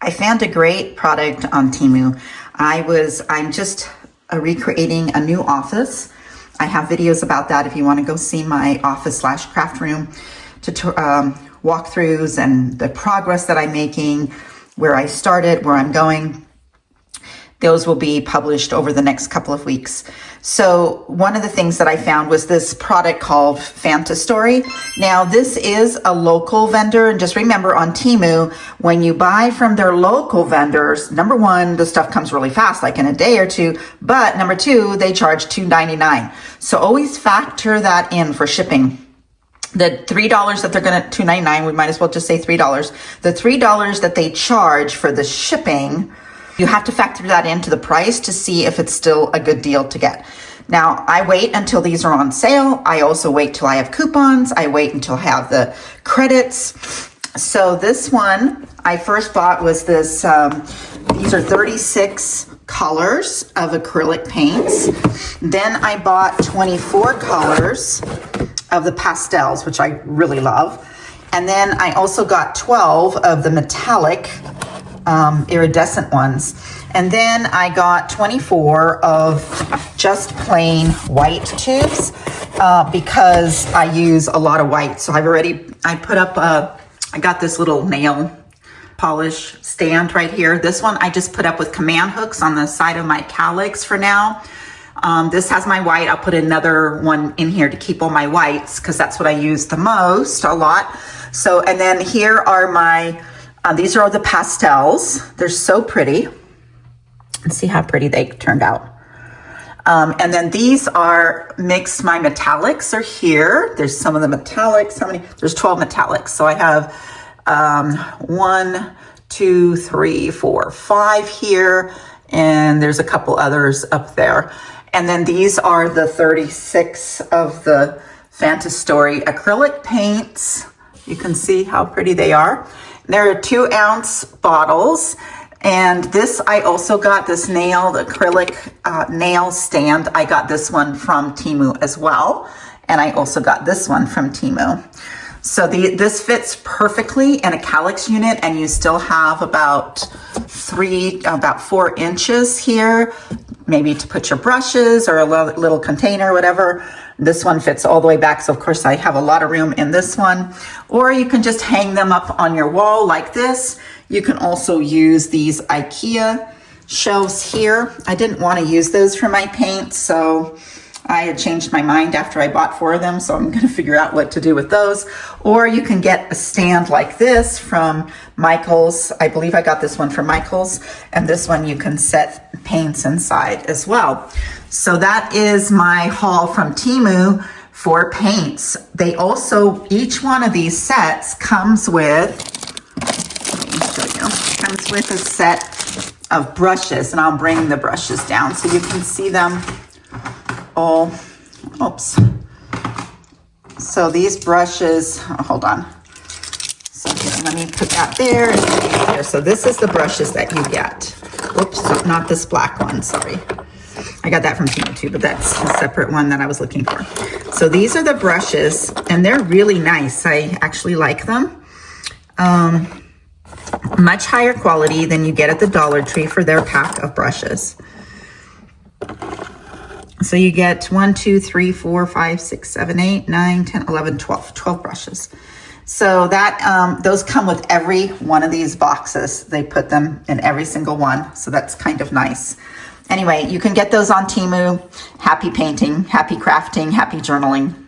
I found a great product on Temu. I'm just recreating a new office. I have videos about that if you want to go see my office / craft room walkthroughs and the progress that I'm making, where I started, where I'm going. Those will be published over the next couple of weeks. So one of the things that I found was this product called Fanta Story. Now this is a local vendor, and just remember on Temu, when you buy from their local vendors, number one, the stuff comes really fast, like in a day or two, but number two, they charge $2.99. So always factor that in for shipping. The $3 that they're gonna, $2.99, we might as well just say $3. The $3 that they charge for the shipping, you have to factor that into the price to see if it's still a good deal to get. Now, I wait until these are on sale. I also wait till I have coupons. I wait until I have the credits. So this one I first bought was this, these are 36 colors of acrylic paints. Then I bought 24 colors of the pastels, which I really love. And then I also got 12 of the metallic iridescent ones. And then I got 24 of just plain white tubes because I use a lot of white. So I put up, I got this little nail polish stand right here. This one I just put up with command hooks on the side of my cowlicks for now. This has my white. I'll put another one in here to keep all my whites because that's what I use the most, a lot. So, and then here are my, these are the pastels. They're so pretty. Let's see how pretty they turned out. And then these are mixed, my metallics are here. There's some of the metallics. How many? There's 12 metallics. So I have 1, 2, 3, 4, 5 here. And there's a couple others up there. And then these are the 36 of the Fanta Story acrylic paints. You can see how pretty they are. There are 2-ounce bottles. And this, I also got this nailed acrylic nail stand. I got this one from Temu as well. And I also got this one from Temu. So this fits perfectly in a calyx unit, and you still have about 4 inches here, maybe to put your brushes or a little container, whatever. This one fits all the way back. So of course I have a lot of room in this one. Or you can just hang them up on your wall like this. You can also use these IKEA shelves here. I didn't want to use those for my paint, so I had changed my mind after I bought 4 of them, so I'm going to figure out what to do with those. Or you can get a stand like this from Michael's. I believe I got this one from Michael's, and this one you can set paints inside as well. So that is my haul from Temu for paints. They also, each one of these sets comes with, comes with a set of brushes, and I'll bring the brushes down so you can see them all. Oops. So these brushes, hold on. So here, let me put that there and here. So this is the brushes that you get. Oops, not this black one, sorry. I got that from Temu too, but that's a separate one that I was looking for. So these are the brushes, and they're really nice. I actually like them. Much higher quality than you get at the Dollar Tree for their pack of brushes. So you get 1, 2, 3, 4, 5, 6, 7, 8, 9, 10, 11, 12 brushes. So that those come with every one of these boxes. They put them in every single one. So that's kind of nice. Anyway, you can get those on Temu. Happy painting, happy crafting, happy journaling.